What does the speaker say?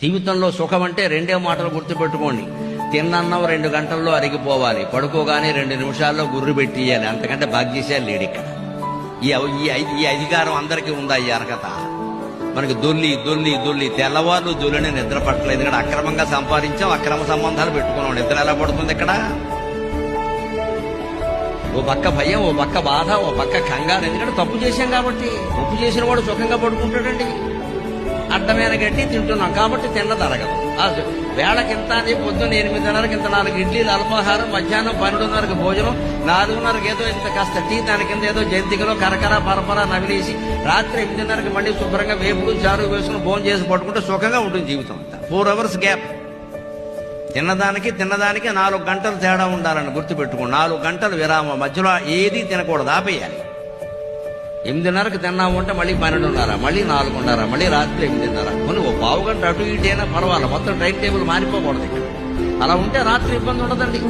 జీవితంలో సుఖం అంటే రెండే మాటలు గుర్తుపెట్టుకోండి. తిన్నన్నం 2 గంటల్లో అరిగిపోవాలి, పడుకోగానే 2 నిమిషాల్లో గుర్రు పెట్టియాలి. అంతకంటే భాగ్యశాలి లేడు ఇక్కడ. ఈ అధికారం అందరికీ ఉందా? ఈ అర్హత మనకి దొల్లి దొల్లి దొల్లి తెల్లవారులు దొల్లిని నిద్ర పట్టలేదు. ఇక్కడ అక్రమంగా సంపాదించాం, అక్రమ సంబంధాలు పెట్టుకున్నాం. నిద్ర ఎలా పడుతుంది ఇక్కడ? ఓ పక్క భయం, ఓ పక్క బాధ, ఓ పక్క కంగారు. ఎందుకంటే తప్పు చేశాం కాబట్టి. తప్పు చేసిన వాడు సుఖంగా పడుకుంటాడండి. అడ్డమైన గడ్డి తింటున్నాం కాబట్టి తిన్నదరగదు. వేళకింత అని పొద్దున్న 8:30కి ఇంత 4 ఇడ్లీలు అల్పాహారం, మధ్యాహ్నం 12:30కి భోజనం, 4:30కి ఏదో ఇంత కాస్త టీ, దాని కింద ఏదో జంతికలో కరకర పరపర నవిలేసి రాత్రి 8:30కి మళ్ళీ శుభ్రంగా వేపుడు చారు వేసుకుని భోజనం చేసి పట్టుకుంటే సుఖంగా ఉంటుంది జీవితం అంతా. 4 అవర్స్ గ్యాప్. తిన్నదానికి 4 గంటలు తేడా ఉండాలని గుర్తుపెట్టుకోండి. 4 గంటలు విరామం, మధ్యలో ఏది తినకూడదు, ఆపేయాలి. 8:30కి తిన్నాము అంటే మళ్ళీ 12:30, మళ్ళీ 4:30, మళ్ళీ రాత్రి 8:30. కొన్ని ఓ పావు గంట అటు ఇటు అయినా పర్వాలేదు, మొత్తం టైం టేబుల్ మారిపోకూడదు ఇక్కడ. అలా ఉంటే రాత్రి ఇబ్బంది ఉండదండి.